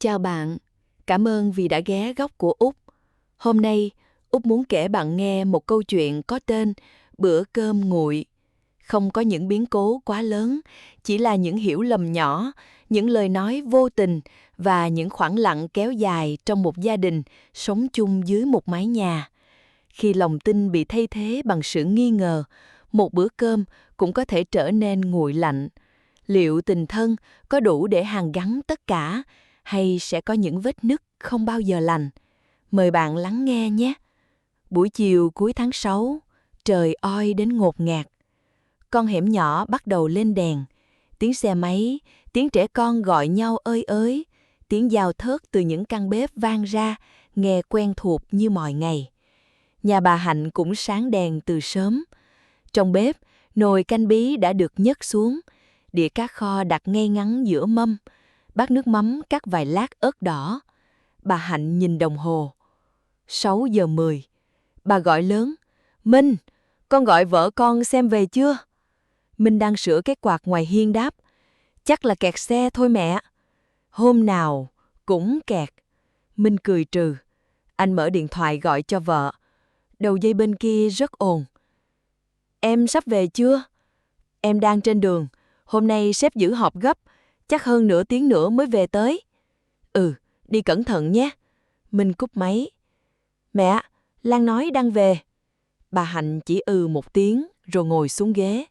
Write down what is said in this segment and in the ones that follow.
Chào bạn, cảm ơn vì đã ghé góc của Úc. Hôm nay, Úc muốn kể bạn nghe một câu chuyện có tên Bữa cơm nguội. Không có những biến cố quá lớn, chỉ là những hiểu lầm nhỏ, những lời nói vô tình và những khoảng lặng kéo dài trong một gia đình sống chung dưới một mái nhà. Khi lòng tin bị thay thế bằng sự nghi ngờ, một bữa cơm cũng có thể trở nên nguội lạnh. Liệu tình thân có đủ để hàn gắn tất cả, hay sẽ có những vết nứt không bao giờ lành? Mời bạn lắng nghe nhé. Buổi chiều cuối tháng 6, trời oi đến ngột ngạt. Con hẻm nhỏ bắt đầu lên đèn. Tiếng xe máy, tiếng trẻ con gọi nhau ơi ới, tiếng dao thớt từ những căn bếp vang ra, nghe quen thuộc như mọi ngày. Nhà bà Hạnh cũng sáng đèn từ sớm. Trong bếp, nồi canh bí đã được nhấc xuống, đĩa cá kho đặt ngay ngắn giữa mâm, bát nước mắm cắt vài lát ớt đỏ. Bà Hạnh nhìn đồng hồ. 6:10. Bà gọi lớn, Minh, con gọi vợ con xem về chưa? Minh đang sửa cái quạt ngoài hiên đáp, chắc là kẹt xe thôi mẹ. Hôm nào cũng kẹt. Minh cười trừ. Anh mở điện thoại gọi cho vợ. Đầu dây bên kia rất ồn. Em sắp về chưa? Em đang trên đường. Hôm nay sếp giữ họp gấp, chắc hơn nửa tiếng nữa mới về tới. Ừ, đi cẩn thận nhé. Minh cúp máy. Mẹ, Lan nói đang về. Bà Hạnh chỉ một tiếng rồi ngồi xuống ghế.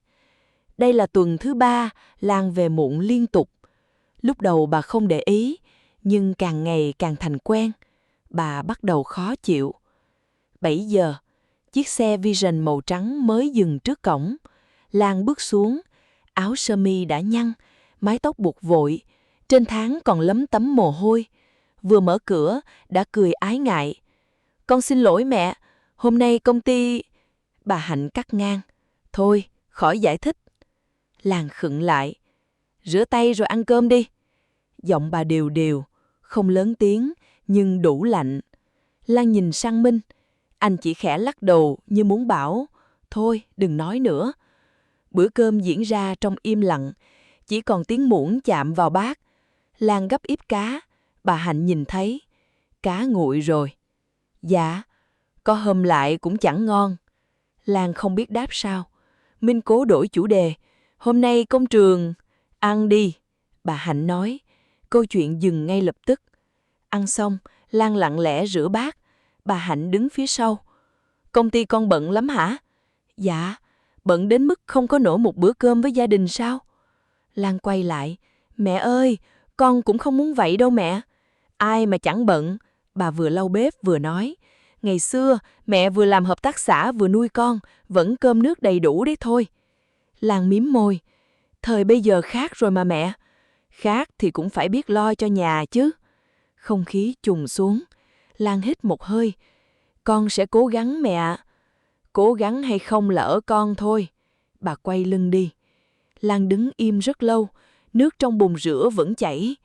Đây là tuần thứ 3 Lan về muộn liên tục. Lúc đầu bà không để ý, nhưng càng ngày càng thành quen. Bà bắt đầu khó chịu. 7 giờ, chiếc xe Vision màu trắng mới dừng trước cổng. Lan bước xuống, áo sơ mi đã nhăn, mái tóc buộc vội, trên trán còn lấm tấm mồ hôi. Vừa mở cửa, đã cười ái ngại. Con xin lỗi mẹ, hôm nay công ty... Bà Hạnh cắt ngang. Thôi, khỏi giải thích. Lan khựng lại. Rửa tay rồi ăn cơm đi. Giọng bà đều đều, không lớn tiếng, nhưng đủ lạnh. Lan nhìn sang Minh. Anh chỉ khẽ lắc đầu như muốn bảo, thôi đừng nói nữa. Bữa cơm diễn ra trong im lặng, chỉ còn tiếng muỗng chạm vào bát. Lan gấp íp cá, bà Hạnh nhìn thấy. Cá nguội rồi. Dạ, có hâm lại cũng chẳng ngon. Lan không biết đáp sao. Minh cố đổi chủ đề. Hôm nay công trường... Ăn đi, bà Hạnh nói. Câu chuyện dừng ngay lập tức. Ăn xong, Lan lặng lẽ rửa bát. Bà Hạnh đứng phía sau. Công ty con bận lắm hả? Dạ, bận đến mức không có nổi một bữa cơm với gia đình sao? Lan quay lại. Mẹ ơi, con cũng không muốn vậy đâu mẹ. Ai mà chẳng bận, bà vừa lau bếp vừa nói. Ngày xưa, mẹ vừa làm hợp tác xã vừa nuôi con, vẫn cơm nước đầy đủ đấy thôi. Lan mím môi. Thời bây giờ khác rồi mà mẹ. Khác thì cũng phải biết lo cho nhà chứ. Không khí trùng xuống. Lan hít một hơi. Con sẽ cố gắng mẹ ạ. Cố gắng hay không là ở con thôi. Bà quay lưng đi. Lan đứng im rất lâu. Nước trong bồn rửa vẫn chảy.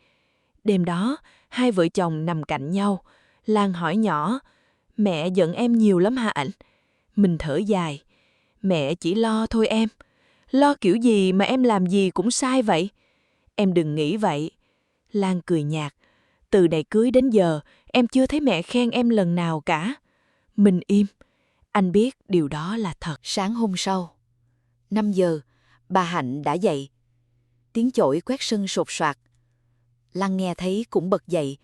Đêm đó, hai vợ chồng nằm cạnh nhau. Lan hỏi nhỏ, mẹ giận em nhiều lắm hả ảnh? Mình thở dài. Mẹ chỉ lo thôi em. Lo kiểu gì mà em làm gì cũng sai vậy? Em đừng nghĩ vậy. Lan cười nhạt. Từ ngày cưới đến giờ, em chưa thấy mẹ khen em lần nào cả. Mình im. Anh biết điều đó là thật. Sáng hôm sau, 5 giờ, bà Hạnh đã dậy. Tiếng chổi quét sân sột soạt. Lan nghe thấy cũng bật dậy.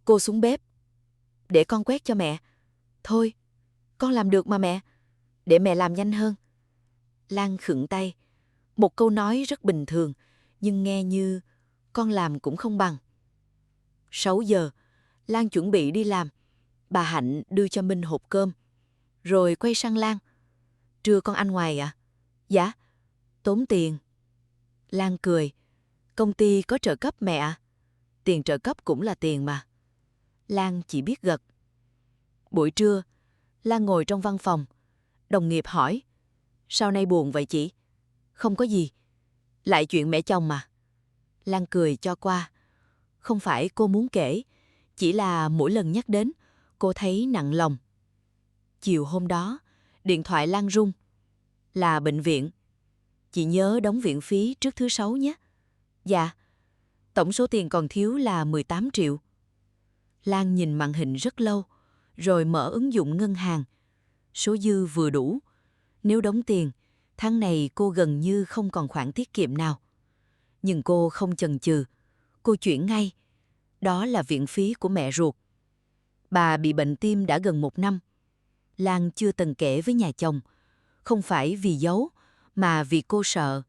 Cô xuống bếp. Để con quét cho mẹ. Thôi, con làm được mà mẹ. Để mẹ làm nhanh hơn. Lan khựng tay. Một câu nói rất bình thường, nhưng nghe như con làm cũng không bằng. 6 giờ, Lan chuẩn bị đi làm. Bà Hạnh đưa cho Minh hộp cơm. Rồi quay sang Lan. Trưa con ăn ngoài à? Dạ. Tốn tiền. Lan cười. Công ty có trợ cấp mẹ ạ. Tiền trợ cấp cũng là tiền mà. Lan chỉ biết gật. Buổi trưa, Lan ngồi trong văn phòng. Đồng nghiệp hỏi. Sao nay buồn vậy chị? Không có gì. Lại chuyện mẹ chồng mà. Lan cười cho qua. Không phải cô muốn kể, chỉ là mỗi lần nhắc đến, cô thấy nặng lòng. Chiều hôm đó, điện thoại Lan rung. Là bệnh viện. Chị nhớ đóng viện phí trước thứ 6 nhé. Dạ. Tổng số tiền còn thiếu là 18 triệu. Lan nhìn màn hình rất lâu, rồi mở ứng dụng ngân hàng. Số dư vừa đủ. Nếu đóng tiền, tháng này cô gần như không còn khoản tiết kiệm nào. Nhưng cô không chần chừ. Cô chuyển ngay. Đó là viện phí của mẹ ruột. Bà bị bệnh tim đã gần 1 năm. Lan chưa từng kể với nhà chồng. Không phải vì giấu, mà vì cô sợ.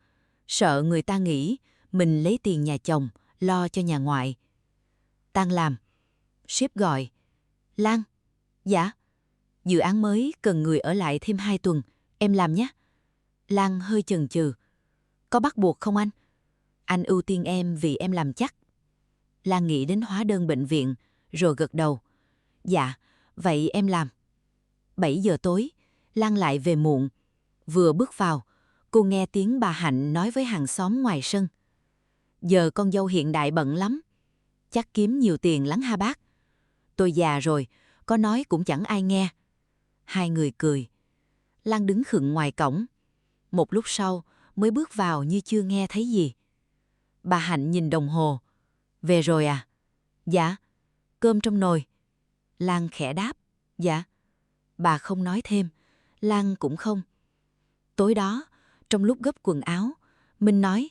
Sợ người ta nghĩ mình lấy tiền nhà chồng, lo cho nhà ngoại. Tan làm. Sếp gọi. Lan. Dạ. Dự án mới cần người ở lại thêm 2 tuần. Em làm nhé. Lan hơi chần chừ. Có bắt buộc không anh? Anh ưu tiên em vì em làm chắc. Lan nghĩ đến hóa đơn bệnh viện, rồi gật đầu. Dạ, vậy em làm. 7 giờ tối, Lan lại về muộn. Vừa bước vào, cô nghe tiếng bà Hạnh nói với hàng xóm ngoài sân. Giờ con dâu hiện đại bận lắm. Chắc kiếm nhiều tiền lắm ha bác. Tôi già rồi, có nói cũng chẳng ai nghe. Hai người cười. Lan đứng khựng ngoài cổng. Một lúc sau mới bước vào như chưa nghe thấy gì. Bà Hạnh nhìn đồng hồ. Về rồi à? Dạ. Cơm trong nồi. Lan khẽ đáp. Dạ. Bà không nói thêm. Lan cũng không. Tối đó, trong lúc gấp quần áo, Minh nói,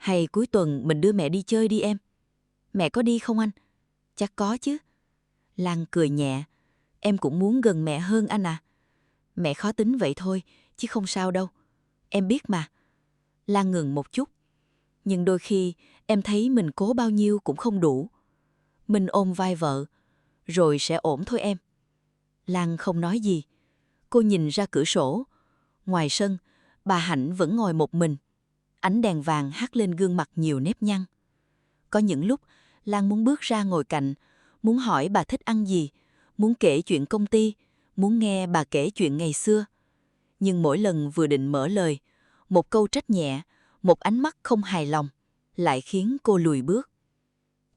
hay cuối tuần mình đưa mẹ đi chơi đi em. Mẹ có đi không anh? Chắc có chứ. Lan cười nhẹ. Em cũng muốn gần mẹ hơn anh à. Mẹ khó tính vậy thôi, chứ không sao đâu. Em biết mà. Lan ngừng một chút. Nhưng đôi khi em thấy mình cố bao nhiêu cũng không đủ. Minh ôm vai vợ. Rồi sẽ ổn thôi em. Lan không nói gì. Cô nhìn ra cửa sổ. Ngoài sân, bà Hạnh vẫn ngồi một mình. Ánh đèn vàng hắt lên gương mặt nhiều nếp nhăn. Có những lúc, Lan muốn bước ra ngồi cạnh, muốn hỏi bà thích ăn gì, muốn kể chuyện công ty, muốn nghe bà kể chuyện ngày xưa. Nhưng mỗi lần vừa định mở lời, một câu trách nhẹ, một ánh mắt không hài lòng, lại khiến cô lùi bước.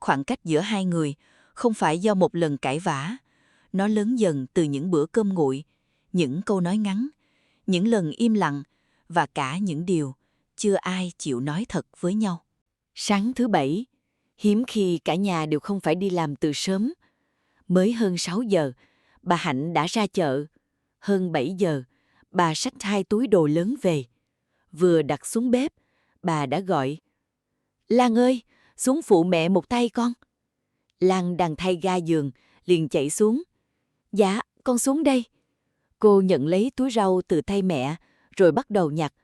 Khoảng cách giữa hai người không phải do một lần cãi vã. Nó lớn dần từ những bữa cơm nguội, những câu nói ngắn, những lần im lặng và cả những điều chưa ai chịu nói thật với nhau. Sáng thứ Bảy, hiếm khi cả nhà đều không phải đi làm từ sớm. Mới hơn 6 giờ, bà Hạnh đã ra chợ. Hơn 7 giờ, bà xách 2 túi đồ lớn về. Vừa đặt xuống bếp, bà đã gọi. Lan ơi, xuống phụ mẹ một tay con. Lan đang thay ga giường, liền chạy xuống. Dạ, con xuống đây. Cô nhận lấy túi rau từ tay mẹ, rồi bắt đầu nhặt.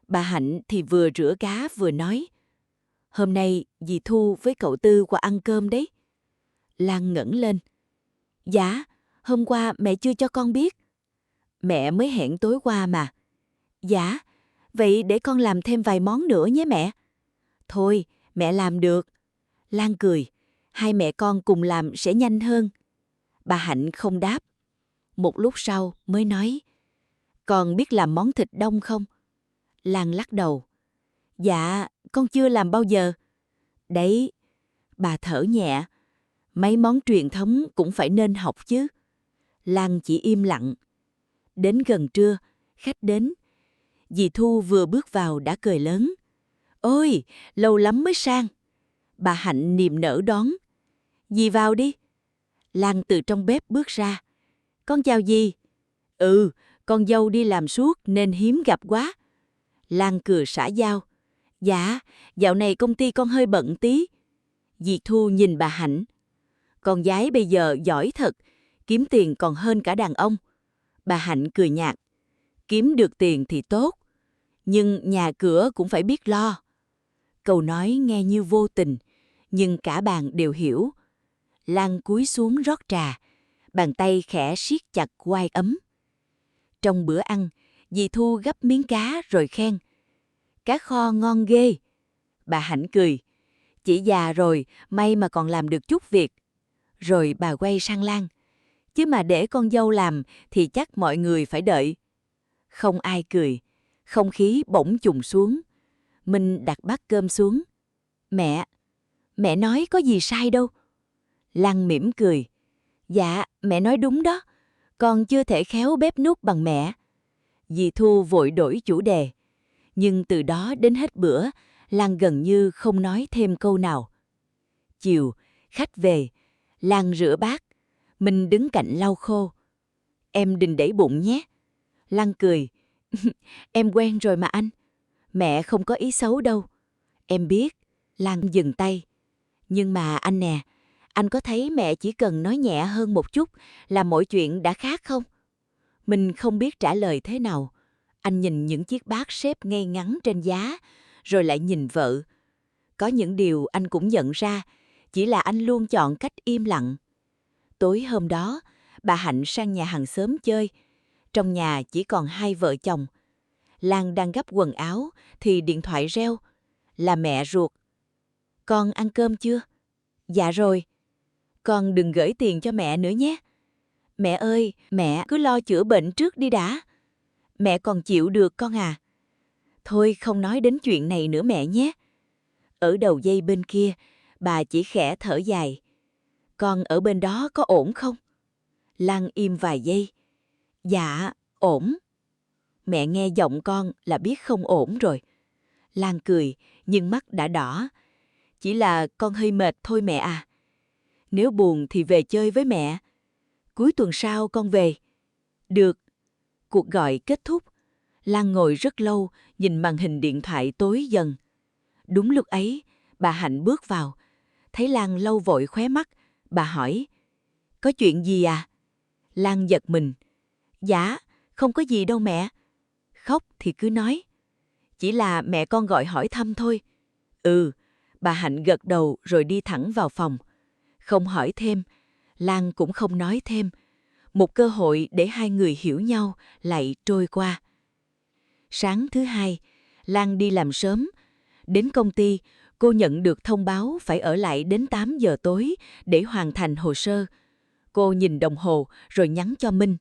Bà Hạnh thì vừa rửa cá vừa nói. Hôm nay dì Thu với cậu Tư qua ăn cơm đấy. Lan ngẩng lên. Dạ, hôm qua mẹ chưa cho con biết. Mẹ mới hẹn tối qua mà. Dạ, vậy để con làm thêm vài món nữa nhé mẹ. Thôi, mẹ làm được. Lan cười. Hai mẹ con cùng làm sẽ nhanh hơn. Bà Hạnh không đáp. Một lúc sau mới nói. Con biết làm món thịt đông không? Lan lắc đầu. Dạ, con chưa làm bao giờ. Đấy, bà thở nhẹ. Mấy món truyền thống cũng phải nên học chứ. Lan chỉ im lặng. Đến gần trưa, khách đến. Dì Thu vừa bước vào đã cười lớn. Ôi, lâu lắm mới sang. Bà Hạnh niềm nở đón. Dì vào đi. Lan từ trong bếp bước ra. Con chào dì. Ừ, con dâu đi làm suốt nên hiếm gặp quá. Lan cười xã giao. Dạ, dạo này công ty con hơi bận tí. Dì Thu nhìn bà Hạnh. Con gái bây giờ giỏi thật, kiếm tiền còn hơn cả đàn ông. Bà Hạnh cười nhạt. Kiếm được tiền thì tốt, nhưng nhà cửa cũng phải biết lo. Câu nói nghe như vô tình, nhưng cả bàn đều hiểu. Lan cúi xuống rót trà, bàn tay khẽ siết chặt quai ấm. Trong bữa ăn, dì Thu gắp miếng cá rồi khen. Cá kho ngon ghê. Bà Hạnh cười. Chị già rồi, may mà còn làm được chút việc. Rồi bà quay sang Lan. Chứ mà để con dâu làm thì chắc mọi người phải đợi. Không ai cười. Không khí bỗng trùng xuống. Minh đặt bát cơm xuống. Mẹ nói có gì sai đâu. Lan mỉm cười. Dạ, mẹ nói đúng đó. Con chưa thể khéo bếp núc bằng mẹ. Dì Thu vội đổi chủ đề. Nhưng từ đó đến hết bữa, Lan gần như không nói thêm câu nào. Chiều, khách về. Lan rửa bát, Minh đứng cạnh lau khô. Em đừng để bụng nhé. Lan cười. Em quen rồi mà anh. Mẹ không có ý xấu đâu. Em biết. Lan dừng tay. Nhưng mà anh nè, anh có thấy mẹ chỉ cần nói nhẹ hơn một chút là mọi chuyện đã khác không? Mình không biết trả lời thế nào. Anh nhìn những chiếc bát xếp ngay ngắn trên giá, rồi lại nhìn vợ. Có những điều anh cũng nhận ra, chỉ là anh luôn chọn cách im lặng. Tối hôm đó, bà Hạnh sang nhà hàng xóm chơi. Trong nhà chỉ còn hai vợ chồng. Lan đang gấp quần áo thì điện thoại reo. Là mẹ ruột. Con ăn cơm chưa? Dạ rồi. Con đừng gửi tiền cho mẹ nữa nhé. Mẹ ơi, mẹ cứ lo chữa bệnh trước đi đã. Mẹ còn chịu được con à? Thôi không nói đến chuyện này nữa mẹ nhé. Ở đầu dây bên kia, bà chỉ khẽ thở dài. Con ở bên đó có ổn không? Lan im vài giây. Dạ, ổn. Mẹ nghe giọng con là biết không ổn rồi. Lan cười, nhưng mắt đã đỏ. Chỉ là con hơi mệt thôi mẹ à. Nếu buồn thì về chơi với mẹ. Cuối tuần sau con về. Được. Cuộc gọi kết thúc. Lan ngồi rất lâu, nhìn màn hình điện thoại tối dần. Đúng lúc ấy, bà Hạnh bước vào. Thấy Lan lau vội khóe mắt, bà hỏi. Có chuyện gì à? Lan giật mình. Dạ, không có gì đâu mẹ. Khóc thì cứ nói. Chỉ là mẹ con gọi hỏi thăm thôi. Ừ, bà Hạnh gật đầu rồi đi thẳng vào phòng. Không hỏi thêm, Lan cũng không nói thêm. Một cơ hội để hai người hiểu nhau lại trôi qua. Sáng thứ hai, Lan đi làm sớm. Đến công ty, cô nhận được thông báo phải ở lại đến 8 giờ tối để hoàn thành hồ sơ. Cô nhìn đồng hồ rồi nhắn cho Minh.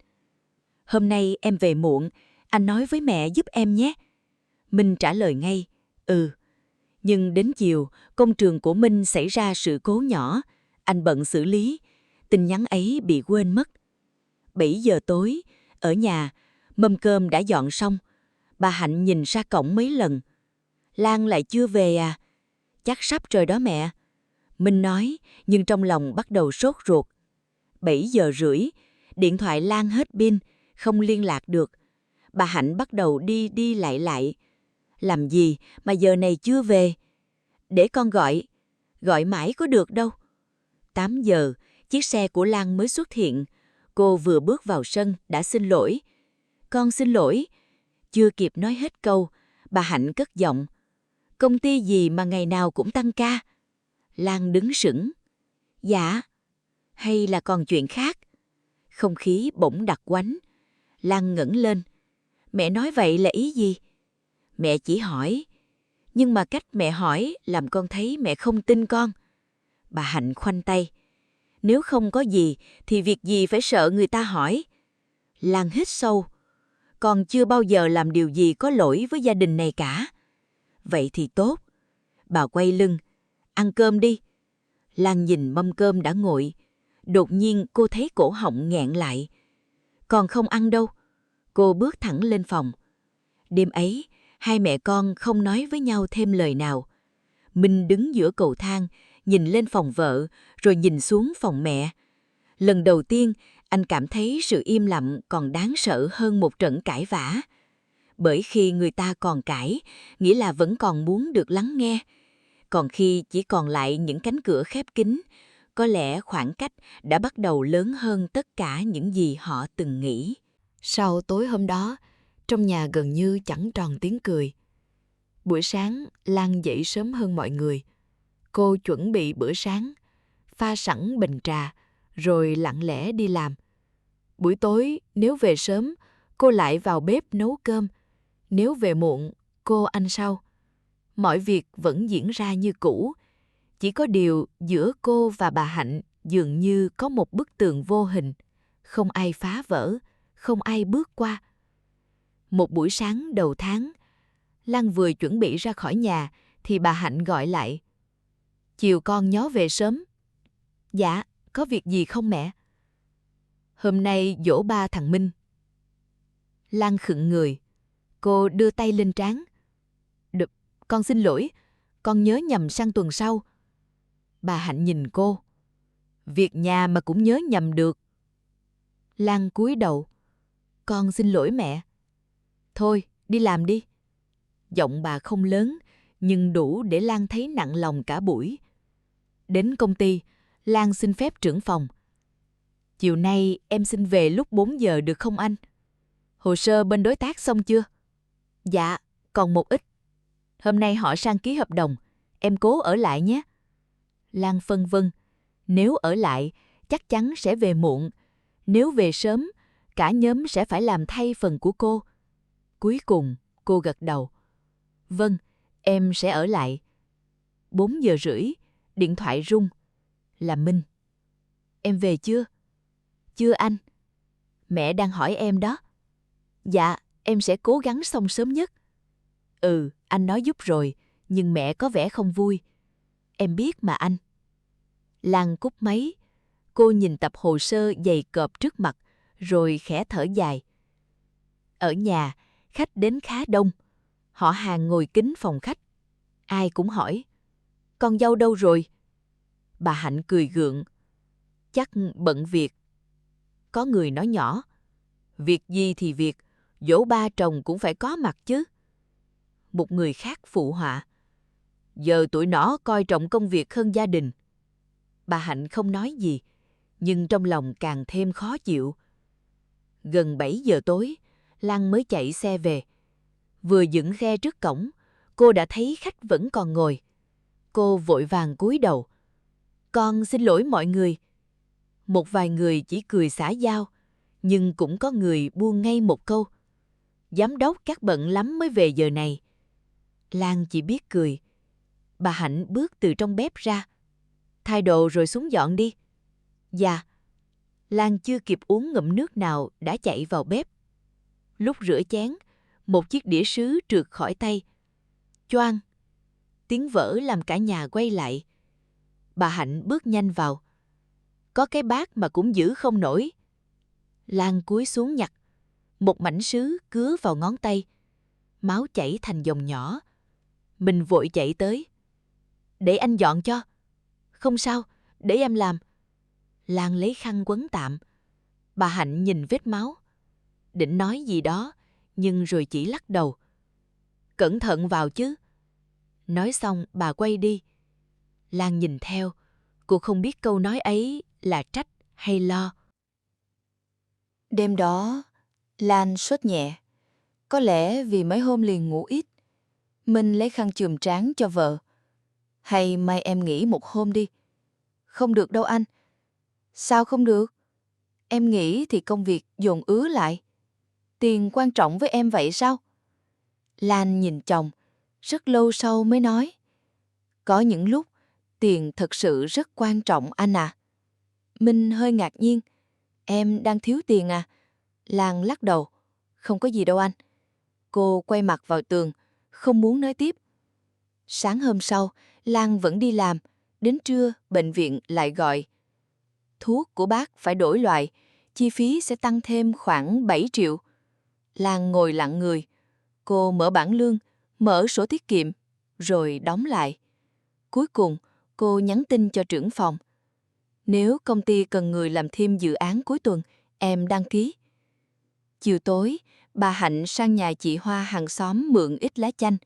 Hôm nay em về muộn, anh nói với mẹ giúp em nhé. Minh trả lời ngay, ừ. Nhưng đến chiều, công trường của Minh xảy ra sự cố nhỏ. Anh bận xử lý. Tin nhắn ấy bị quên mất. 7 giờ tối, ở nhà, mâm cơm đã dọn xong. Bà Hạnh nhìn ra cổng mấy lần. Lan lại chưa về à? Chắc sắp rồi đó mẹ. Minh nói, nhưng trong lòng bắt đầu sốt ruột. 7 giờ rưỡi, điện thoại Lan hết pin, không liên lạc được. Bà Hạnh bắt đầu đi đi lại. Làm gì mà giờ này chưa về? Để con gọi. Gọi mãi có được đâu. 8 giờ, chiếc xe của Lan mới xuất hiện. Cô vừa bước vào sân đã xin lỗi. Con xin lỗi. Chưa kịp nói hết câu, bà Hạnh cất giọng. Công ty gì mà ngày nào cũng tăng ca? Lan đứng sững. Dạ. Hay là còn chuyện khác? Không khí bỗng đặc quánh. Lan ngẩng lên. Mẹ nói vậy là ý gì? Mẹ chỉ hỏi. Nhưng mà cách mẹ hỏi làm con thấy mẹ không tin con. Bà Hạnh khoanh tay. Nếu không có gì thì việc gì phải sợ người ta hỏi? Lan hít sâu. Con chưa bao giờ làm điều gì có lỗi với gia đình này cả. Vậy thì tốt. Bà quay lưng. Ăn cơm đi. Lan nhìn mâm cơm đã nguội. Đột nhiên cô thấy cổ họng nghẹn lại. Còn không ăn đâu. Cô bước thẳng lên phòng. Đêm ấy, hai mẹ con không nói với nhau thêm lời nào. Minh đứng giữa cầu thang, nhìn lên phòng vợ, rồi nhìn xuống phòng mẹ. Lần đầu tiên, anh cảm thấy sự im lặng còn đáng sợ hơn một trận cãi vã. Bởi khi người ta còn cãi, nghĩa là vẫn còn muốn được lắng nghe. Còn khi chỉ còn lại những cánh cửa khép kín, có lẽ khoảng cách đã bắt đầu lớn hơn tất cả những gì họ từng nghĩ. Sau tối hôm đó, trong nhà gần như chẳng tròn tiếng cười. Buổi sáng, Lan dậy sớm hơn mọi người. Cô chuẩn bị bữa sáng, pha sẵn bình trà, rồi lặng lẽ đi làm. Buổi tối, nếu về sớm, cô lại vào bếp nấu cơm. Nếu về muộn, cô ăn sau. Mọi việc vẫn diễn ra như cũ. Chỉ có điều giữa cô và bà Hạnh dường như có một bức tường vô hình. Không ai phá vỡ, không ai bước qua. Một buổi sáng đầu tháng, Lan vừa chuẩn bị ra khỏi nhà thì bà Hạnh gọi lại. Chiều con nhớ về sớm. Dạ, có việc gì không mẹ? Hôm nay giỗ ba thằng Minh. Lan khựng người. Cô đưa tay lên trán. Được, con xin lỗi, con nhớ nhầm sang tuần sau. Bà Hạnh nhìn cô. Việc nhà mà cũng nhớ nhầm được. Lan cúi đầu. Con xin lỗi mẹ. Thôi, đi làm đi. Giọng bà không lớn, nhưng đủ để Lan thấy nặng lòng cả buổi. Đến công ty, Lan xin phép trưởng phòng. Chiều nay em xin về lúc 4 giờ được không anh? Hồ sơ bên đối tác xong chưa? Dạ, còn một ít. Hôm nay họ sang ký hợp đồng, em cố ở lại nhé. Lan phân vân, nếu ở lại, chắc chắn sẽ về muộn. Nếu về sớm, cả nhóm sẽ phải làm thay phần của cô. Cuối cùng, cô gật đầu. Vâng, em sẽ ở lại. 4 giờ rưỡi, điện thoại rung. Là Minh. Em về chưa? Chưa anh. Mẹ đang hỏi em đó. Dạ, em sẽ cố gắng xong sớm nhất. Ừ, anh nói giúp rồi, nhưng mẹ có vẻ không vui. Em biết mà anh. Lan cúp máy. Cô nhìn tập hồ sơ dày cộp trước mặt, rồi khẽ thở dài. Ở nhà, khách đến khá đông. Họ hàng ngồi kín phòng khách. Ai cũng hỏi, con dâu đâu rồi? Bà Hạnh cười gượng. Chắc bận việc. Có người nói nhỏ, việc gì thì việc, giỗ ba chồng cũng phải có mặt chứ. Một người khác phụ họa, giờ tụi nó coi trọng công việc hơn gia đình. Bà Hạnh không nói gì, nhưng trong lòng càng thêm khó chịu. Gần 7 giờ tối, Lan mới chạy xe về. Vừa dựng ghe trước cổng, cô đã thấy khách vẫn còn ngồi. Cô vội vàng cúi đầu. Con xin lỗi mọi người. Một vài người chỉ cười xả giao, nhưng cũng có người buông ngay một câu. Giám đốc chắc bận lắm mới về giờ này. Lan chỉ biết cười. Bà Hạnh bước từ trong bếp ra. Thay đồ rồi xuống dọn đi. Dạ. Lan chưa kịp uống ngụm nước nào đã chạy vào bếp. Lúc rửa chén, một chiếc đĩa sứ trượt khỏi tay. Choang! Tiếng vỡ làm cả nhà quay lại. Bà Hạnh bước nhanh vào. Có cái bát mà cũng giữ không nổi. Lan cúi xuống nhặt. Một mảnh sứ cứa vào ngón tay. Máu chảy thành dòng nhỏ. Mình vội chạy tới. Để anh dọn cho. Không sao, để em làm. Lan lấy khăn quấn tạm. Bà Hạnh nhìn vết máu. Định nói gì đó, nhưng rồi chỉ lắc đầu. Cẩn thận vào chứ. Nói xong bà quay đi. Lan nhìn theo. Cô không biết câu nói ấy là trách hay lo. Đêm đó, Lan sốt nhẹ. Có lẽ vì mấy hôm liền ngủ ít. Minh lấy khăn chùm trán cho vợ. Hay mai em nghỉ một hôm đi. Không được đâu anh. Sao không được? Em nghỉ thì công việc dồn ứ lại. Tiền quan trọng với em vậy sao? Lan nhìn chồng, rất lâu sau mới nói. Có những lúc, tiền thật sự rất quan trọng anh à. Minh hơi ngạc nhiên. Em đang thiếu tiền à? Lan lắc đầu. Không có gì đâu anh. Cô quay mặt vào tường, không muốn nói tiếp. Sáng hôm sau, Lan vẫn đi làm. Đến trưa, bệnh viện lại gọi. Thuốc của bác phải đổi loại, chi phí sẽ tăng thêm khoảng 7 triệu. Lan ngồi lặng người. Cô mở bảng lương, mở sổ tiết kiệm, rồi đóng lại. Cuối cùng, cô nhắn tin cho trưởng phòng. Nếu công ty cần người làm thêm dự án cuối tuần, em đăng ký. Chiều tối, bà Hạnh sang nhà chị Hoa hàng xóm mượn ít lá chanh.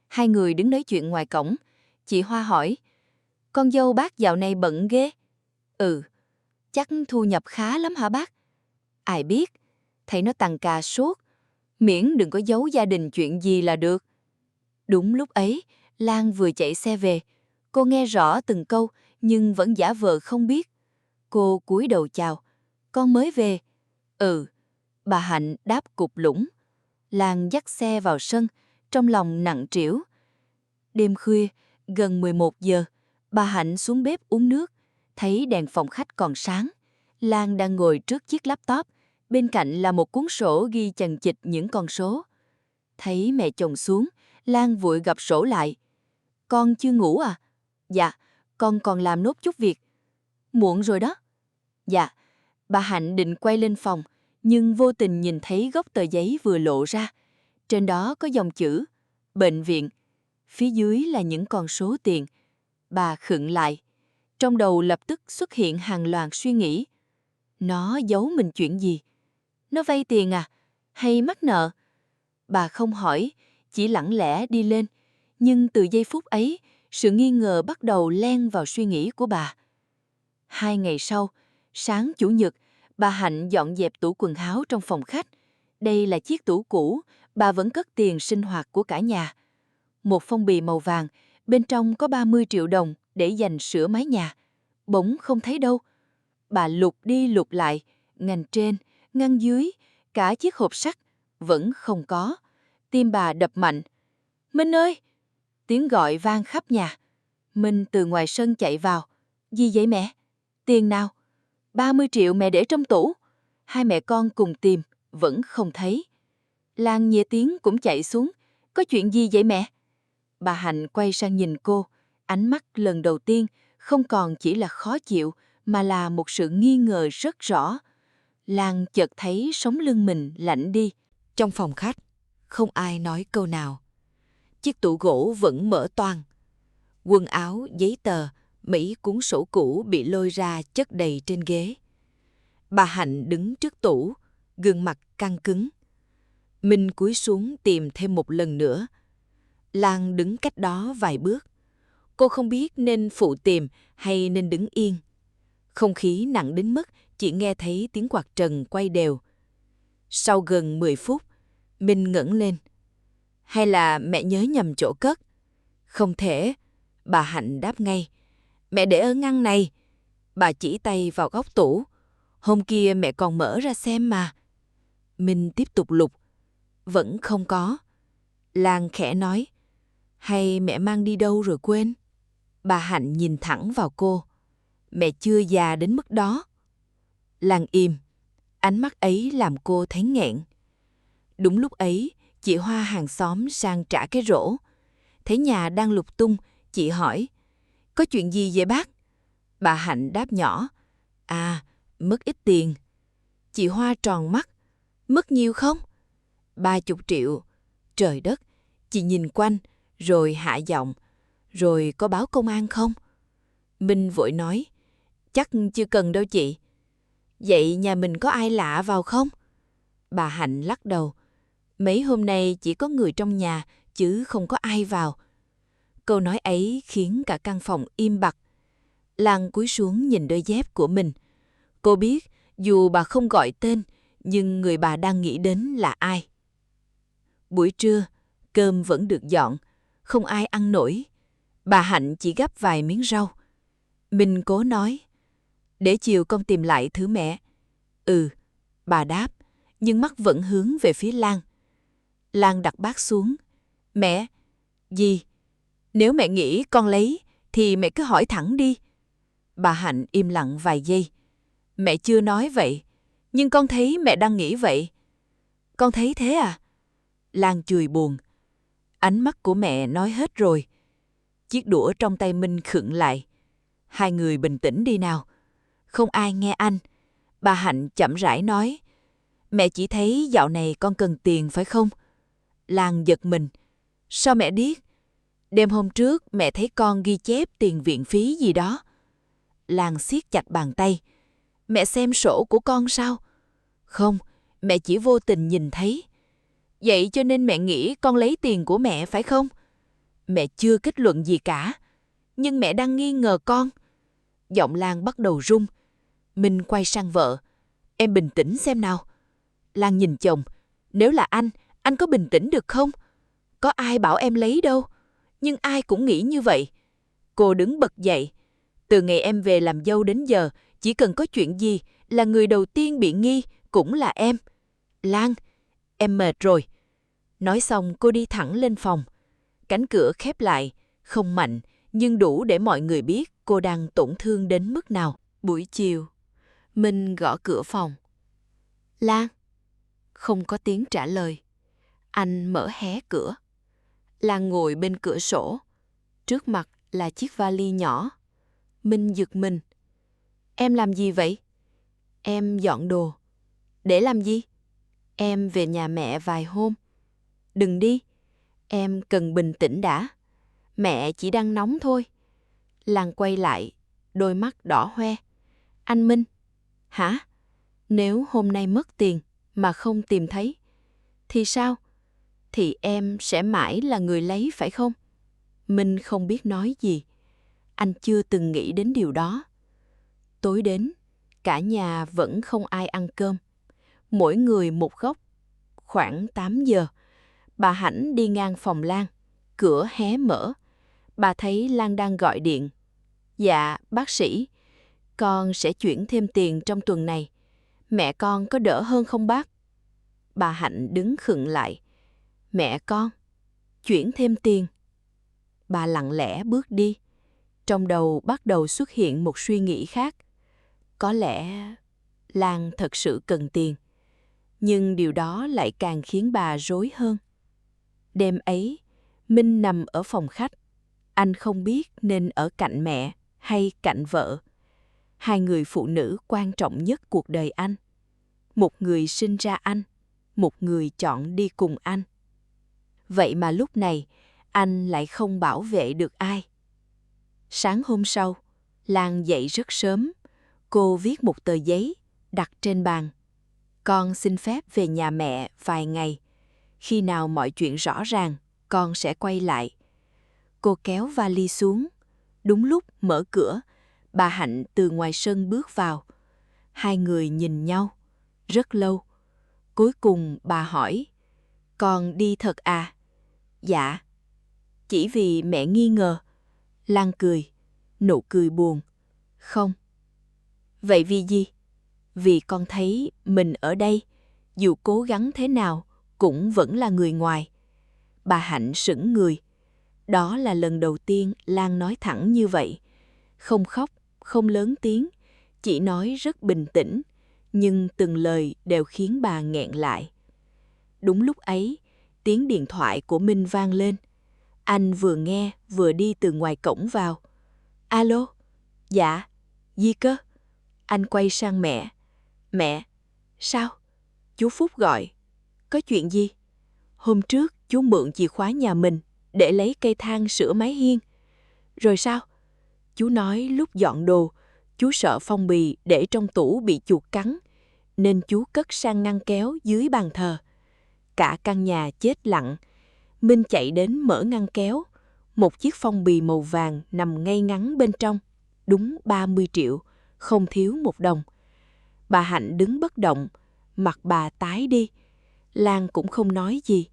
Hai người đứng nói chuyện ngoài cổng. Chị Hoa hỏi, con dâu bác dạo này bận ghê. Ừ, chắc thu nhập khá lắm hả bác? Ai biết, thấy nó tăng ca suốt. Miễn đừng có giấu gia đình chuyện gì là được. Đúng lúc ấy, Lan vừa chạy xe về. Cô nghe rõ từng câu, nhưng vẫn giả vờ không biết. Cô cúi đầu chào. Con mới về. Ừ. Bà Hạnh đáp cục lũng. Lan dắt xe vào sân, trong lòng nặng trĩu. Đêm khuya, gần 11 giờ, bà Hạnh xuống bếp uống nước. Thấy đèn phòng khách còn sáng. Lan đang ngồi trước chiếc laptop. Bên cạnh là một cuốn sổ ghi chằng chịt những con số. Thấy mẹ chồng xuống, Lan vội gập sổ lại. Con chưa ngủ à? Dạ, con còn làm nốt chút việc. Muộn rồi đó. Dạ, bà Hạnh định quay lên phòng, nhưng vô tình nhìn thấy góc tờ giấy vừa lộ ra. Trên đó có dòng chữ bệnh viện. Phía dưới là những con số tiền. Bà khựng lại. Trong đầu lập tức xuất hiện hàng loạt suy nghĩ. Nó giấu mình chuyện gì? Nó vay tiền à? Hay mắc nợ? Bà không hỏi, chỉ lặng lẽ đi lên. Nhưng từ giây phút ấy, sự nghi ngờ bắt đầu len vào suy nghĩ của bà. 2 ngày sau, sáng Chủ nhật, bà Hạnh dọn dẹp tủ quần áo trong phòng khách. Đây là chiếc tủ cũ, bà vẫn cất tiền sinh hoạt của cả nhà. Một phong bì màu vàng, bên trong có 30 triệu đồng để dành sửa mái nhà. Bỗng không thấy đâu. Bà lục đi lục lại, ngăn trên, ngăn dưới, cả chiếc hộp sắt, vẫn không có. Tim bà đập mạnh. Minh ơi! Tiếng gọi vang khắp nhà. Minh từ ngoài sân chạy vào. Gì vậy mẹ? Tiền nào? 30 triệu mẹ để trong tủ. Hai mẹ con cùng tìm, vẫn không thấy. Lan nghe tiếng cũng chạy xuống. Có chuyện gì vậy mẹ? Bà Hạnh quay sang nhìn cô. Ánh mắt lần đầu tiên không còn chỉ là khó chịu, mà là một sự nghi ngờ rất rõ. Lan chợt thấy sống lưng mình lạnh đi. Trong phòng khách, không ai nói câu nào. Chiếc tủ gỗ vẫn mở toang. Quần áo, giấy tờ, mấy cuốn sổ cũ bị lôi ra chất đầy trên ghế. Bà Hạnh đứng trước tủ, gương mặt căng cứng. Minh cúi xuống tìm thêm một lần nữa. Lan đứng cách đó vài bước. Cô không biết nên phụ tìm hay nên đứng yên. Không khí nặng đến mức chỉ nghe thấy tiếng quạt trần quay đều. Sau gần 10 phút, Minh ngẩng lên. Hay là mẹ nhớ nhầm chỗ cất? Không thể, bà Hạnh đáp ngay. Mẹ để ở ngăn này. Bà chỉ tay vào góc tủ. Hôm kia mẹ còn mở ra xem mà. Minh tiếp tục lục. Vẫn không có. Lan khẽ nói. Hay mẹ mang đi đâu rồi quên? Bà Hạnh nhìn thẳng vào cô. Mẹ chưa già đến mức đó. Lan im. Ánh mắt ấy làm cô thấy nghẹn. Đúng lúc ấy, chị Hoa hàng xóm sang trả cái rổ. Thấy nhà đang lục tung, chị hỏi. Có chuyện gì vậy bác? Bà Hạnh đáp nhỏ. À, mất ít tiền. Chị Hoa tròn mắt. Mất nhiều không? 30 triệu. Trời đất, chị nhìn quanh, rồi hạ giọng. Rồi có báo công an không? Minh vội nói. Chắc chưa cần đâu chị. Vậy nhà mình có ai lạ vào không? Bà Hạnh lắc đầu. Mấy hôm nay chỉ có người trong nhà, chứ không có ai vào. Câu nói ấy khiến cả căn phòng im bặt. Lan cúi xuống nhìn đôi dép của mình. Cô biết, dù bà không gọi tên, nhưng người bà đang nghĩ đến là ai. Buổi trưa, cơm vẫn được dọn, không ai ăn nổi. Bà Hạnh chỉ gắp vài miếng rau. Minh cố nói, để chiều con tìm lại thứ mẹ. Ừ, bà đáp, nhưng mắt vẫn hướng về phía Lan. Lan đặt bát xuống. Mẹ, gì? Nếu mẹ nghĩ con lấy, thì mẹ cứ hỏi thẳng đi. Bà Hạnh im lặng vài giây. Mẹ chưa nói vậy, nhưng con thấy mẹ đang nghĩ vậy. Con thấy thế à? Lan chùi buồn. Ánh mắt của mẹ nói hết rồi. Chiếc đũa trong tay Minh khựng lại. Hai người bình tĩnh đi nào. Không ai nghe anh. Bà Hạnh chậm rãi nói. Mẹ chỉ thấy dạo này con cần tiền phải không? Lan giật mình. Sao mẹ biết? Đêm hôm trước mẹ thấy con ghi chép tiền viện phí gì đó. Lan siết chặt bàn tay. Mẹ xem sổ của con sao? Không, mẹ chỉ vô tình nhìn thấy. Vậy cho nên mẹ nghĩ con lấy tiền của mẹ phải không? Mẹ chưa kết luận gì cả. Nhưng mẹ đang nghi ngờ con. Giọng Lan bắt đầu run. Minh quay sang vợ. Em bình tĩnh xem nào. Lan nhìn chồng. Nếu là anh có bình tĩnh được không? Có ai bảo em lấy đâu. Nhưng ai cũng nghĩ như vậy. Cô đứng bật dậy. Từ ngày em về làm dâu đến giờ, chỉ cần có chuyện gì là người đầu tiên bị nghi cũng là em. Lan, em mệt rồi. Nói xong cô đi thẳng lên phòng. Cánh cửa khép lại, không mạnh, nhưng đủ để mọi người biết cô đang tổn thương đến mức nào. Buổi chiều, Minh gõ cửa phòng. Lan. Không có tiếng trả lời. Anh mở hé cửa. Lan ngồi bên cửa sổ. Trước mặt là chiếc vali nhỏ. Minh giật mình. Em làm gì vậy? Em dọn đồ. Để làm gì? Em về nhà mẹ vài hôm. Đừng đi. Em cần bình tĩnh đã. Mẹ chỉ đang nóng thôi. Lan quay lại. đôi mắt đỏ hoe. Anh Minh. Hả? Nếu hôm nay mất tiền mà không tìm thấy, thì sao? Thì em sẽ mãi là người lấy phải không? Minh không biết nói gì. Anh chưa từng nghĩ đến điều đó. Tối đến, cả nhà vẫn không ai ăn cơm. Mỗi người một góc. Khoảng 8 giờ, bà Hạnh đi ngang phòng Lan. Cửa hé mở. Bà thấy Lan đang gọi điện. Dạ, bác sĩ, con sẽ chuyển thêm tiền trong tuần này. Mẹ con có đỡ hơn không bác? Bà Hạnh đứng khựng lại. Mẹ con? Chuyển thêm tiền? Bà lặng lẽ bước đi. Trong đầu bắt đầu xuất hiện một suy nghĩ khác. Có lẽ Lan thật sự cần tiền. Nhưng điều đó lại càng khiến bà rối hơn. Đêm ấy, Minh nằm ở phòng khách. Anh không biết nên ở cạnh mẹ hay cạnh vợ. Hai người phụ nữ quan trọng nhất cuộc đời anh. Một người sinh ra anh, một người chọn đi cùng anh. Vậy mà lúc này, anh lại không bảo vệ được ai. Sáng hôm sau, Lan dậy rất sớm. Cô viết một tờ giấy, đặt trên bàn. Con xin phép về nhà mẹ vài ngày. Khi nào mọi chuyện rõ ràng, con sẽ quay lại. Cô kéo vali xuống. Đúng lúc mở cửa, bà Hạnh từ ngoài sân bước vào. Hai người nhìn nhau rất lâu. Cuối cùng bà hỏi, con đi thật à? Dạ. Chỉ vì mẹ nghi ngờ. Lan cười, nụ cười buồn. Không. Vậy vì gì? Vì con thấy mình ở đây, dù cố gắng thế nào, cũng vẫn là người ngoài. Bà Hạnh sững người. Đó là lần đầu tiên Lan nói thẳng như vậy. Không khóc, không lớn tiếng, chỉ nói rất bình tĩnh, nhưng từng lời đều khiến bà nghẹn lại. Đúng lúc ấy, tiếng điện thoại của Minh vang lên. Anh vừa nghe vừa đi từ ngoài cổng vào. Alo? Dạ, gì cơ? Anh quay sang mẹ. Mẹ, sao? Chú Phúc gọi. Có chuyện gì? Hôm trước chú mượn chìa khóa nhà mình để lấy cây thang sửa mái hiên. Rồi sao? Chú nói lúc dọn đồ, chú sợ phong bì để trong tủ bị chuột cắn, nên chú cất sang ngăn kéo dưới bàn thờ. Cả căn nhà chết lặng. Minh chạy đến mở ngăn kéo. Một chiếc phong bì màu vàng nằm ngay ngắn bên trong. Đúng 30 triệu, không thiếu một đồng. Bà Hạnh đứng bất động, mặt bà tái đi. Lan cũng không nói gì,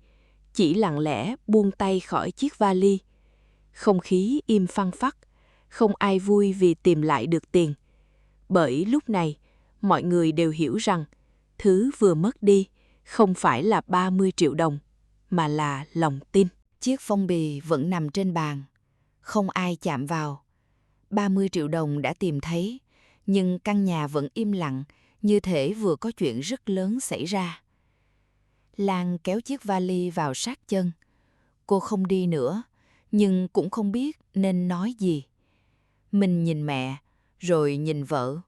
chỉ lặng lẽ buông tay khỏi chiếc vali. Không khí im phăng phắc, không ai vui vì tìm lại được tiền. Bởi lúc này, mọi người đều hiểu rằng thứ vừa mất đi không phải là 30 triệu đồng, mà là lòng tin. Chiếc phong bì vẫn nằm trên bàn, không ai chạm vào. 30 triệu đồng đã tìm thấy, nhưng căn nhà vẫn im lặng, như thể vừa có chuyện rất lớn xảy ra. Lan kéo chiếc vali vào sát chân. Cô không đi nữa, nhưng cũng không biết nên nói gì. Mình nhìn mẹ, rồi nhìn vợ.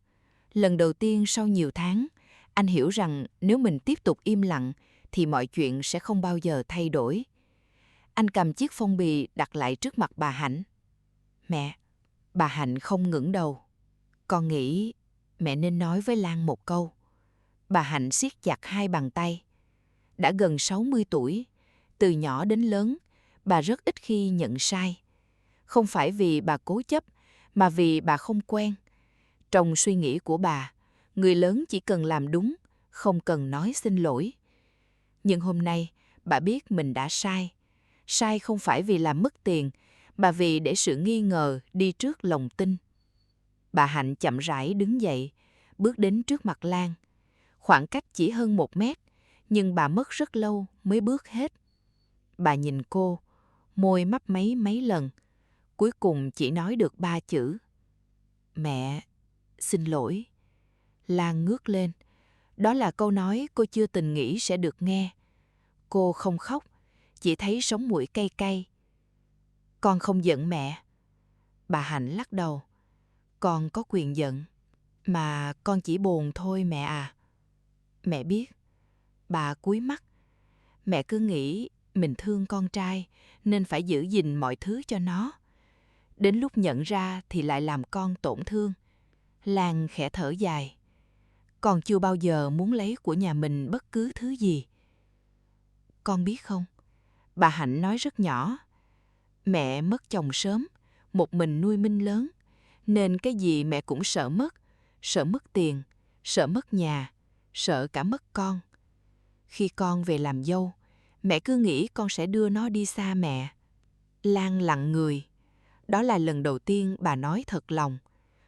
Lần đầu tiên sau nhiều tháng, anh hiểu rằng nếu mình tiếp tục im lặng, thì mọi chuyện sẽ không bao giờ thay đổi. Anh cầm chiếc phong bì đặt lại trước mặt bà Hạnh. Mẹ, bà Hạnh không ngẩng đầu. Con nghĩ mẹ nên nói với Lan một câu. Bà Hạnh siết chặt hai bàn tay. Đã gần 60 tuổi, từ nhỏ đến lớn, bà rất ít khi nhận sai. Không phải vì bà cố chấp, mà vì bà không quen. Trong suy nghĩ của bà, người lớn chỉ cần làm đúng, không cần nói xin lỗi. Nhưng hôm nay, bà biết mình đã sai. Sai không phải vì làm mất tiền, mà vì để sự nghi ngờ đi trước lòng tin. Bà Hạnh chậm rãi đứng dậy, bước đến trước mặt Lan. Khoảng cách chỉ hơn 1 mét, nhưng bà mất rất lâu mới bước hết. Bà nhìn cô, môi mấp máy mấy lần, cuối cùng chỉ nói được 3 chữ. Mẹ, xin lỗi. Lan ngước lên. Đó là câu nói cô chưa từng nghĩ sẽ được nghe. Cô không khóc, chỉ thấy sống mũi cay cay. Con không giận mẹ. Bà Hạnh lắc đầu. Con có quyền giận, mà con chỉ buồn thôi mẹ à. Mẹ biết. Bà cúi mắt. Mẹ cứ nghĩ mình thương con trai nên phải giữ gìn mọi thứ cho nó. Đến lúc nhận ra thì lại làm con tổn thương. Lan khẽ thở dài. Con chưa bao giờ muốn lấy của nhà mình bất cứ thứ gì. Con biết không, bà Hạnh nói rất nhỏ. Mẹ mất chồng sớm, một mình nuôi Minh lớn, nên cái gì mẹ cũng sợ mất tiền, sợ mất nhà, sợ cả mất con. Khi con về làm dâu, mẹ cứ nghĩ con sẽ đưa nó đi xa mẹ. Lan lặng người. Đó là lần đầu tiên bà nói thật lòng,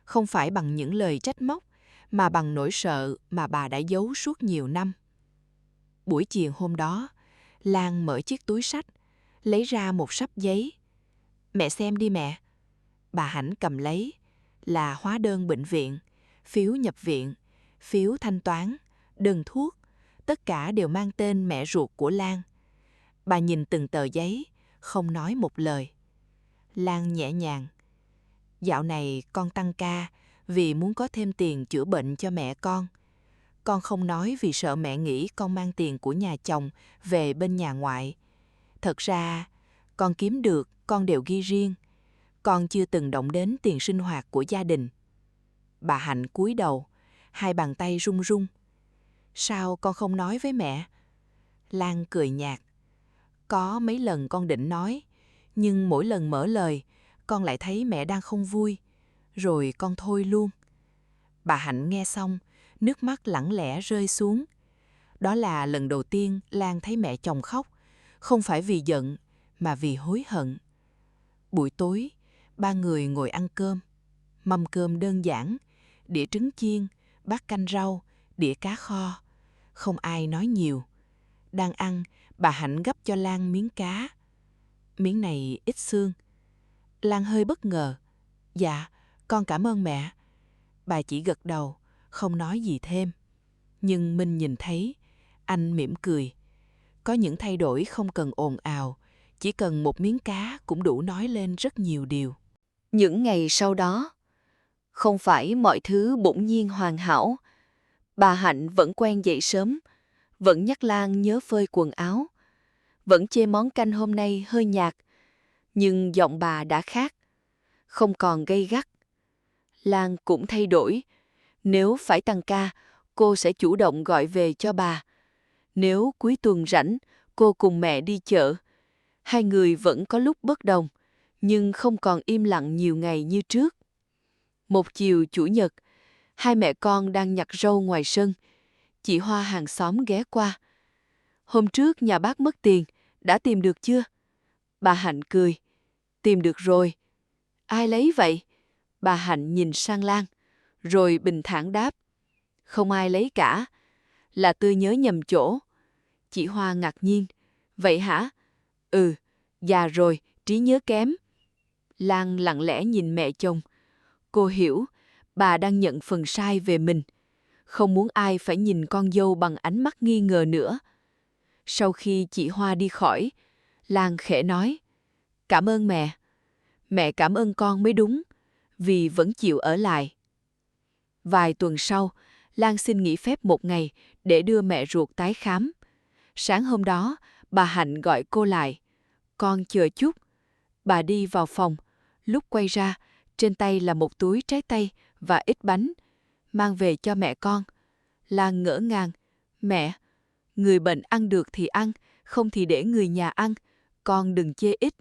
không phải bằng những lời trách móc, mà bằng nỗi sợ mà bà đã giấu suốt nhiều năm. Buổi chiều hôm đó, Lan mở chiếc túi xách, lấy ra một sắp giấy. Mẹ xem đi mẹ. Bà Hạnh cầm lấy, là hóa đơn bệnh viện, phiếu nhập viện, phiếu thanh toán, đơn thuốc, tất cả đều mang tên mẹ ruột của Lan. Bà nhìn từng tờ giấy, không nói một lời. Lan nhẹ nhàng. Dạo này con tăng ca vì muốn có thêm tiền chữa bệnh cho mẹ con. Con không nói vì sợ mẹ nghĩ con mang tiền của nhà chồng về bên nhà ngoại. Thật ra, con kiếm được con đều ghi riêng. Con chưa từng động đến tiền sinh hoạt của gia đình. Bà Hạnh cúi đầu, hai bàn tay run run. Sao con không nói với mẹ? Lan cười nhạt. Có mấy lần con định nói, nhưng mỗi lần mở lời, con lại thấy mẹ đang không vui, rồi con thôi luôn. Bà Hạnh nghe xong, nước mắt lặng lẽ rơi xuống. Đó là lần đầu tiên Lan thấy mẹ chồng khóc, không phải vì giận, mà vì hối hận. Buổi tối, ba người ngồi ăn cơm. Mâm cơm đơn giản, đĩa trứng chiên, bát canh rau, đĩa cá kho. Không ai nói nhiều. Đang ăn, bà Hạnh gắp cho Lan miếng cá. Miếng này ít xương. Lan hơi bất ngờ. Dạ, con cảm ơn mẹ. Bà chỉ gật đầu, không nói gì thêm. Nhưng Minh nhìn thấy, anh mỉm cười. Có những thay đổi không cần ồn ào, chỉ cần một miếng cá cũng đủ nói lên rất nhiều điều. Những ngày sau đó, không phải mọi thứ bỗng nhiên hoàn hảo. Bà Hạnh vẫn quen dậy sớm, vẫn nhắc Lan nhớ phơi quần áo, vẫn chê món canh hôm nay hơi nhạt, nhưng giọng bà đã khác, không còn gay gắt. Lan cũng thay đổi. Nếu phải tăng ca, cô sẽ chủ động gọi về cho bà. Nếu cuối tuần rảnh, cô cùng mẹ đi chợ. Hai người vẫn có lúc bất đồng, nhưng không còn im lặng nhiều ngày như trước. Một chiều chủ nhật, hai mẹ con đang nhặt rau ngoài sân. Chị Hoa hàng xóm ghé qua. Hôm trước nhà bác mất tiền, đã tìm được chưa? Bà Hạnh cười. Tìm được rồi. Ai lấy vậy? Bà Hạnh nhìn sang Lan, rồi bình thản đáp. Không ai lấy cả. Là tôi nhớ nhầm chỗ. Chị Hoa ngạc nhiên. Vậy hả? Ừ, già rồi, trí nhớ kém. Lan lặng lẽ nhìn mẹ chồng. Cô hiểu, bà đang nhận phần sai về mình. Không muốn ai phải nhìn con dâu bằng ánh mắt nghi ngờ nữa. Sau khi chị Hoa đi khỏi, Lan khẽ nói. Cảm ơn mẹ. Mẹ cảm ơn con mới đúng, vì vẫn chịu ở lại. Vài tuần sau, Lan xin nghỉ phép một ngày để đưa mẹ ruột tái khám. Sáng hôm đó, bà Hạnh gọi cô lại. Con chờ chút. Bà đi vào phòng. Lúc quay ra, trên tay là một túi trái cây và ít bánh. Mang về cho mẹ con. Lan ngỡ ngàng. Mẹ, người bệnh ăn được thì ăn, không thì để người nhà ăn. Con đừng chê ít.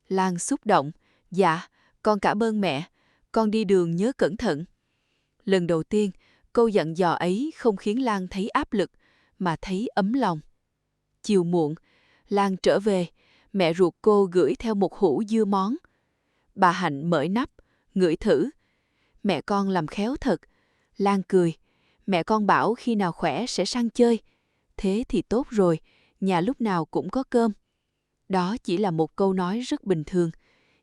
Lan xúc động. Dạ, con cảm ơn mẹ. Con đi đường nhớ cẩn thận. Lần đầu tiên, câu dặn dò ấy không khiến Lan thấy áp lực, mà thấy ấm lòng. Chiều muộn, Lan trở về, mẹ ruột cô gửi theo một hũ dưa món. Bà Hạnh mở nắp, ngửi thử. Mẹ con làm khéo thật. Lan cười. Mẹ con bảo khi nào khỏe sẽ sang chơi. Thế thì tốt rồi, nhà lúc nào cũng có cơm. Đó chỉ là một câu nói rất bình thường,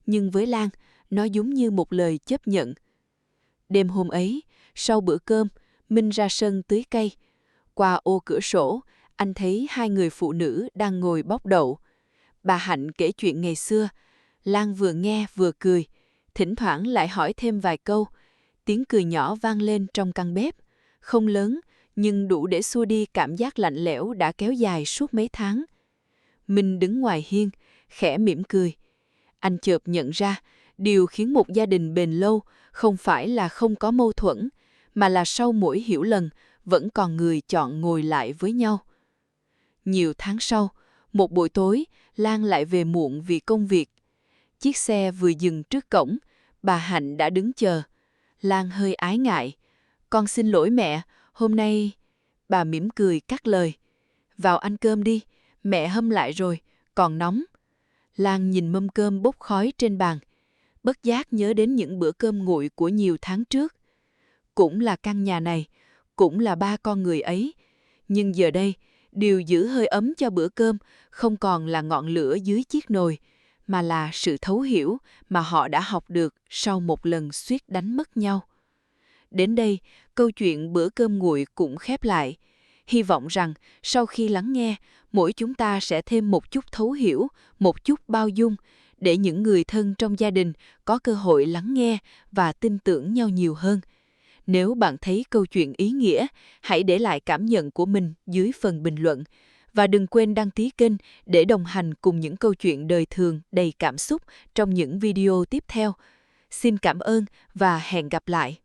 nhưng với Lan, nó giống như một lời chấp nhận. Đêm hôm ấy, sau bữa cơm, Minh ra sân tưới cây. Qua ô cửa sổ, anh thấy hai người phụ nữ đang ngồi bóc đậu. Bà Hạnh kể chuyện ngày xưa. Lan vừa nghe vừa cười, thỉnh thoảng lại hỏi thêm vài câu. Tiếng cười nhỏ vang lên trong căn bếp. Không lớn, nhưng đủ để xua đi cảm giác lạnh lẽo đã kéo dài suốt mấy tháng. Minh đứng ngoài hiên, khẽ mỉm cười. Anh chợt nhận ra, điều khiến một gia đình bền lâu không phải là không có mâu thuẫn, mà là sau mỗi hiểu lầm, vẫn còn người chọn ngồi lại với nhau. Nhiều tháng sau, một buổi tối, Lan lại về muộn vì công việc. Chiếc xe vừa dừng trước cổng, bà Hạnh đã đứng chờ. Lan hơi ái ngại. Con xin lỗi mẹ, hôm nay... Bà mỉm cười cắt lời. Vào ăn cơm đi, mẹ hâm lại rồi, còn nóng. Lan nhìn mâm cơm bốc khói trên bàn, bất giác nhớ đến những bữa cơm nguội của nhiều tháng trước. Cũng là căn nhà này, cũng là ba con người ấy. Nhưng giờ đây, điều giữ hơi ấm cho bữa cơm không còn là ngọn lửa dưới chiếc nồi, mà là sự thấu hiểu mà họ đã học được sau một lần suýt đánh mất nhau. Đến đây, câu chuyện bữa cơm nguội cũng khép lại. Hy vọng rằng sau khi lắng nghe, mỗi chúng ta sẽ thêm một chút thấu hiểu, một chút bao dung, để những người thân trong gia đình có cơ hội lắng nghe và tin tưởng nhau nhiều hơn. Nếu bạn thấy câu chuyện ý nghĩa, hãy để lại cảm nhận của mình dưới phần bình luận. Và đừng quên đăng ký kênh để đồng hành cùng những câu chuyện đời thường đầy cảm xúc trong những video tiếp theo. Xin cảm ơn và hẹn gặp lại!